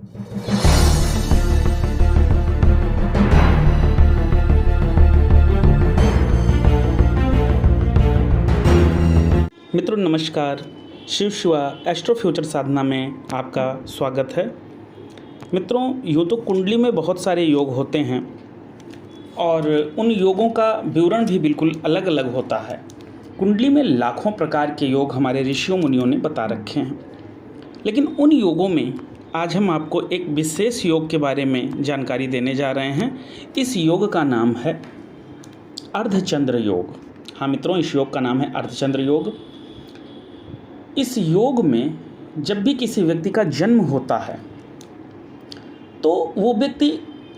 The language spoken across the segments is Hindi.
मित्रों नमस्कार, शिव शिवा एस्ट्रो फ्यूचर साधना में आपका स्वागत है। मित्रों, यूँ तो कुंडली में बहुत सारे योग होते हैं और उन योगों का विवरण भी बिल्कुल अलग अलग होता है। कुंडली में लाखों प्रकार के योग हमारे ऋषियों मुनियों ने बता रखे हैं, लेकिन उन योगों में आज हम आपको एक विशेष योग के बारे में जानकारी देने जा रहे हैं। इस योग का नाम है अर्धचंद्र योग। हाँ मित्रों, इस योग का नाम है अर्धचंद्र योग। इस योग में जब भी किसी व्यक्ति का जन्म होता है तो वो व्यक्ति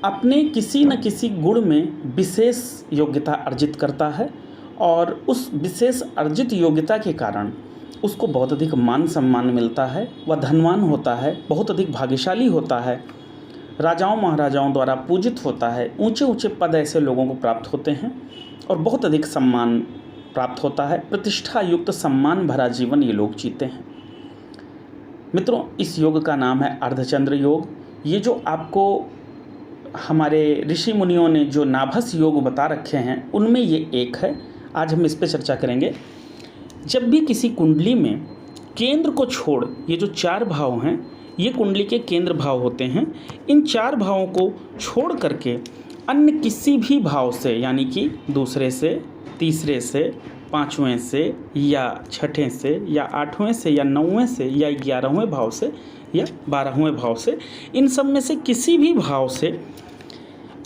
अपने किसी न किसी गुण में विशेष योग्यता अर्जित करता है और उस विशेष अर्जित योग्यता के कारण उसको बहुत अधिक मान सम्मान मिलता है। वह धनवान होता है, बहुत अधिक भाग्यशाली होता है, राजाओं महाराजाओं द्वारा पूजित होता है, ऊंचे ऊंचे पद ऐसे लोगों को प्राप्त होते हैं और बहुत अधिक सम्मान प्राप्त होता है। प्रतिष्ठा युक्त सम्मान भरा जीवन ये लोग जीते हैं। मित्रों, इस योग का नाम है अर्धचंद्र योग। ये जो आपको हमारे ऋषि मुनियों ने जो नाभस योग बता रखे हैं उनमें ये एक है। आज हम इस पर चर्चा करेंगे। जब भी किसी कुंडली में केंद्र को छोड़ ये जो 4 भाव हैं, ये कुंडली के केंद्र भाव होते हैं। इन 4 भावों को छोड़ करके अन्य किसी भी भाव से, यानी कि दूसरे से, तीसरे से, 5वें से या 6ठे से या 8वें से या 9वें से या 11वें भाव से या 12वें भाव से, इन सब में से किसी भी भाव से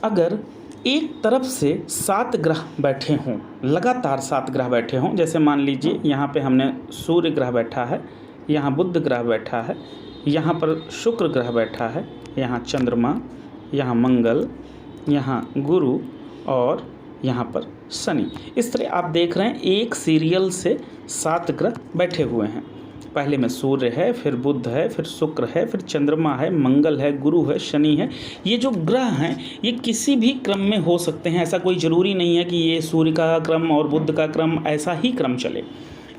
अगर एक तरफ से 7 ग्रह बैठे हों, लगातार 7 ग्रह बैठे हों, जैसे मान लीजिए यहाँ पे हमने सूर्य ग्रह बैठा है, यहाँ बुध ग्रह बैठा है, यहाँ पर शुक्र ग्रह बैठा है, यहाँ चंद्रमा, यहाँ मंगल, यहाँ गुरु और यहाँ पर शनि। इस तरह आप देख रहे हैं एक सीरियल से 7 ग्रह बैठे हुए हैं। पहले में सूर्य है, फिर बुध है, फिर शुक्र है, फिर चंद्रमा है, मंगल है, गुरु है, शनि है। ये जो ग्रह हैं ये किसी भी क्रम में हो सकते हैं। ऐसा कोई ज़रूरी नहीं है कि ये सूर्य का क्रम और बुध का क्रम ऐसा ही क्रम चले।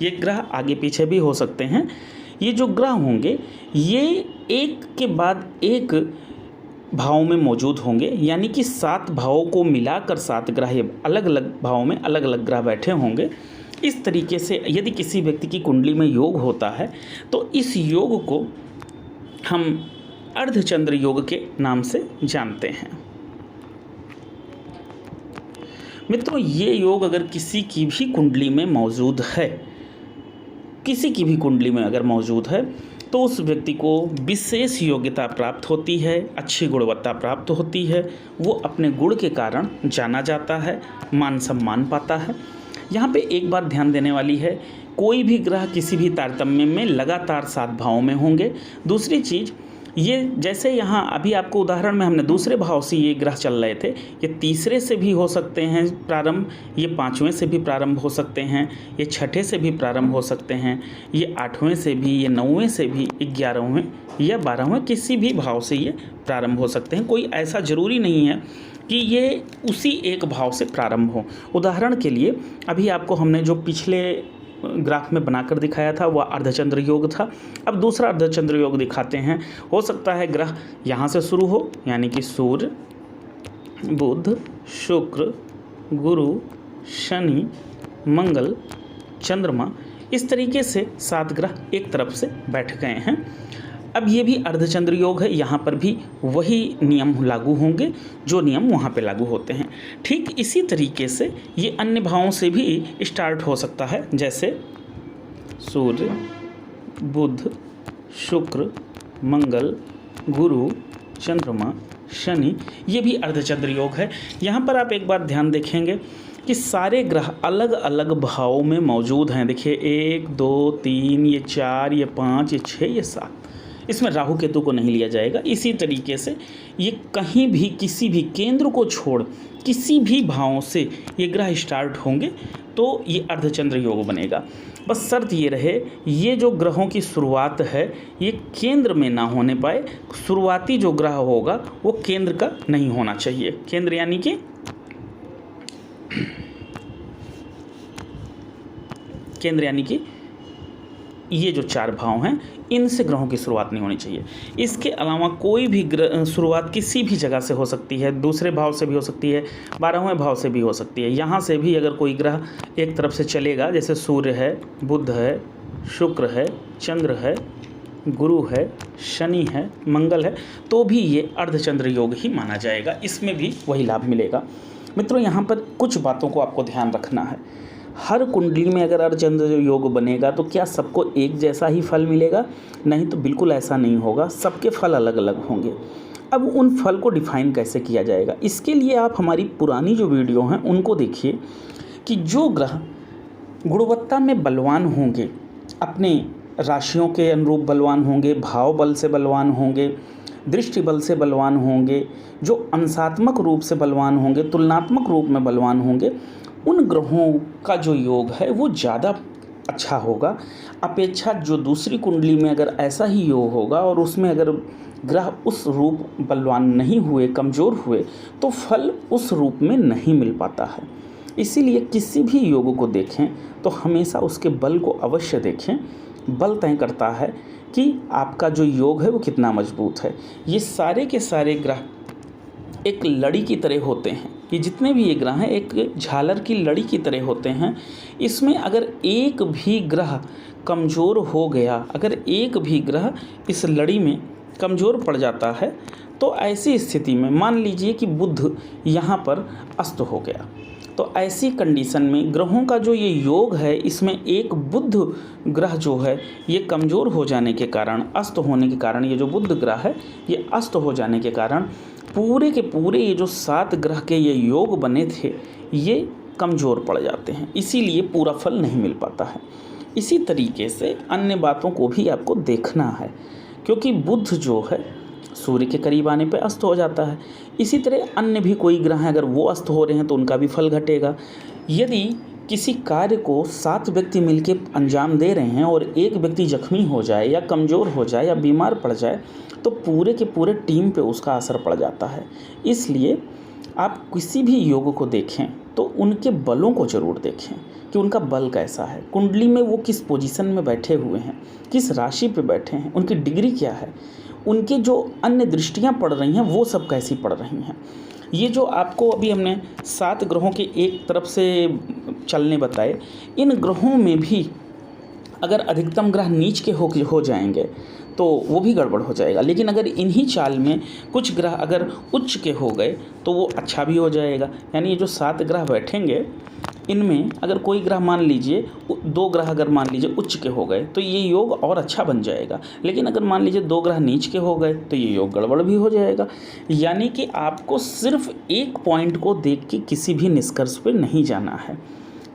ये ग्रह आगे पीछे भी हो सकते हैं। ये जो ग्रह होंगे ये एक के बाद एक भावों में मौजूद होंगे, यानी कि 7 भावों को मिलाकर 7 ग्रह अलग अलग भावों में अलग अलग ग्रह बैठे होंगे। इस तरीके से यदि किसी व्यक्ति की कुंडली में योग होता है तो इस योग को हम अर्धचंद्र योग के नाम से जानते हैं। मित्रों, ये योग अगर किसी की भी कुंडली में मौजूद है, किसी की भी कुंडली में अगर मौजूद है तो उस व्यक्ति को विशेष योग्यता प्राप्त होती है, अच्छी गुणवत्ता प्राप्त होती है। वो अपने गुण के कारण जाना जाता है, मान सम्मान पाता है। यहाँ पे एक बात ध्यान देने वाली है, कोई भी ग्रह किसी भी तारतम्य में लगातार 7 भावों में होंगे। दूसरी चीज़, ये जैसे यहाँ अभी आपको उदाहरण में हमने दूसरे भाव से ये ग्रह चल रहे थे, ये तीसरे से भी हो सकते हैं प्रारंभ, ये 5वें से भी प्रारंभ हो सकते हैं, ये 6ठे से भी प्रारंभ हो सकते हैं, ये 8वें से भी, ये 9वें से भी, 11वें या 12वें किसी भी भाव से ये प्रारंभ हो सकते हैं। कोई ऐसा ज़रूरी नहीं है कि ये उसी एक भाव से प्रारंभ हो। उदाहरण के लिए अभी आपको हमने जो पिछले ग्राफ में बनाकर दिखाया था वह अर्धचंद्र योग था। अब दूसरा अर्धचंद्र योग दिखाते हैं। हो सकता है ग्रह यहाँ से शुरू हो, यानी कि सूर्य, बुध, शुक्र, गुरु, शनि, मंगल, चंद्रमा, इस तरीके से 7 ग्रह एक तरफ से बैठ गए हैं। अब ये भी अर्धचंद्र योग है, यहाँ पर भी वही नियम लागू होंगे जो नियम वहाँ पे लागू होते हैं। ठीक इसी तरीके से ये अन्य भावों से भी स्टार्ट हो सकता है, जैसे सूर्य, बुध, शुक्र, मंगल, गुरु, चंद्रमा, शनि, ये भी अर्धचंद्र योग है। यहाँ पर आप एक बात ध्यान देखेंगे कि सारे ग्रह अलग अलग भावों में मौजूद हैं। देखिए 1, 2, 3, ये 4, ये 5, ये 6, ये 7। इसमें राहु केतु को नहीं लिया जाएगा। इसी तरीके से ये कहीं भी किसी भी केंद्र को छोड़ किसी भी भावों से ये ग्रह स्टार्ट होंगे तो ये अर्धचंद्र योग बनेगा। बस शर्त ये रहे, ये जो ग्रहों की शुरुआत है ये केंद्र में ना होने पाए। शुरुआती जो ग्रह होगा वो केंद्र का नहीं होना चाहिए। केंद्र यानी कि ये जो 4 भाव हैं, इनसे ग्रहों की शुरुआत नहीं होनी चाहिए। इसके अलावा कोई भी शुरुआत किसी भी जगह से हो सकती है, दूसरे भाव से भी हो सकती है, 12वें भाव से भी हो सकती है। यहाँ से भी अगर कोई ग्रह एक तरफ से चलेगा, जैसे सूर्य है, बुध है, शुक्र है, चंद्र है, गुरु है, शनि है, मंगल है, तो भी ये अर्धचंद्र योग ही माना जाएगा, इसमें भी वही लाभ मिलेगा। मित्रों, यहाँ पर कुछ बातों को आपको ध्यान रखना है। हर कुंडली में अगर अर्धचंद्र योग बनेगा तो क्या सबको एक जैसा ही फल मिलेगा? नहीं, तो बिल्कुल ऐसा नहीं होगा, सबके फल अलग अलग होंगे। अब उन फल को डिफाइन कैसे किया जाएगा, इसके लिए आप हमारी पुरानी जो वीडियो हैं उनको देखिए कि जो ग्रह गुणवत्ता में बलवान होंगे, अपने राशियों के अनुरूप बलवान होंगे, भाव बल से बलवान होंगे, दृष्टि बल से बलवान होंगे, जो अंशात्मक रूप से बलवान होंगे, तुलनात्मक रूप में बलवान होंगे, उन ग्रहों का जो योग है वो ज़्यादा अच्छा होगा अपेक्षा जो दूसरी कुंडली में अगर ऐसा ही योग होगा और उसमें अगर ग्रह उस रूप बलवान नहीं हुए, कमज़ोर हुए, तो फल उस रूप में नहीं मिल पाता है। इसीलिए किसी भी योग को देखें तो हमेशा उसके बल को अवश्य देखें। बल तय करता है कि आपका जो योग है वो कितना मजबूत है। ये सारे के सारे ग्रह एक लड़ी की तरह होते हैं, ये जितने भी ये ग्रह हैं एक झालर की लड़ी की तरह होते हैं। इसमें अगर एक भी ग्रह कमज़ोर हो गया, अगर एक भी ग्रह इस लड़ी में कमज़ोर पड़ जाता है, तो ऐसी स्थिति में मान लीजिए कि बुध यहाँ पर अस्त हो गया, तो ऐसी कंडीशन में ग्रहों का जो ये योग है, इसमें एक बुध ग्रह जो है ये कमज़ोर हो जाने के कारण, अस्त होने के कारण, ये जो बुध ग्रह है ये अस्त हो जाने के कारण पूरे के पूरे ये जो 7 ग्रह के ये योग बने थे ये कमज़ोर पड़ जाते हैं, इसीलिए पूरा फल नहीं मिल पाता है। इसी तरीके से अन्य बातों को भी आपको देखना है, क्योंकि बुध जो है सूर्य के करीब आने पे अस्त हो जाता है। इसी तरह अन्य भी कोई ग्रह हैं, अगर वो अस्त हो रहे हैं तो उनका भी फल घटेगा। यदि किसी कार्य को 7 व्यक्ति मिलकर अंजाम दे रहे हैं और एक व्यक्ति जख्मी हो जाए या कमज़ोर हो जाए या बीमार पड़ जाए, तो पूरे के पूरे टीम पे उसका असर पड़ जाता है। इसलिए आप किसी भी योग को देखें तो उनके बलों को ज़रूर देखें कि उनका बल कैसा है, कुंडली में वो किस पोजीशन में बैठे हुए हैं, किस राशि पे बैठे हैं, उनकी डिग्री क्या है, उनके जो अन्य दृष्टियां पड़ रही हैं वो सब कैसी पड़ रही हैं। ये जो आपको अभी हमने 7 ग्रहों के एक तरफ से चलने बताए, इन ग्रहों में भी अगर अधिकतम ग्रह नीच के हो जाएंगे तो वो भी गड़बड़ हो जाएगा, लेकिन अगर इन्हीं चाल में कुछ ग्रह अगर उच्च के हो गए तो वो अच्छा भी हो जाएगा। यानी ये जो 7 ग्रह बैठेंगे, इनमें अगर कोई ग्रह मान लीजिए 2 ग्रह अगर मान लीजिए उच्च के हो गए तो ये योग और अच्छा बन जाएगा, लेकिन अगर मान लीजिए 2 ग्रह नीच के हो गए तो ये योग गड़बड़ भी हो जाएगा। यानी कि आपको सिर्फ एक पॉइंट को देख के किसी भी निष्कर्ष पर नहीं जाना है।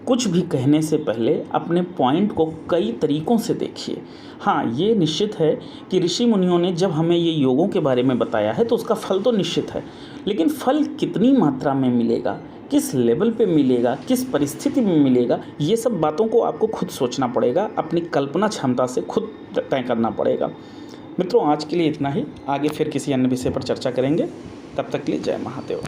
कुछ भी कहने से पहले अपने पॉइंट को कई तरीक़ों से देखिए। हाँ, ये निश्चित है कि ऋषि मुनियों ने जब हमें ये योगों के बारे में बताया है तो उसका फल तो निश्चित है, लेकिन फल कितनी मात्रा में मिलेगा, किस लेवल पे मिलेगा, किस परिस्थिति में मिलेगा, ये सब बातों को आपको खुद सोचना पड़ेगा, अपनी कल्पना क्षमता से खुद तय करना पड़ेगा। मित्रों, आज के लिए इतना ही, आगे फिर किसी अन्य विषय पर चर्चा करेंगे। तब तक के लिए जय महादेव।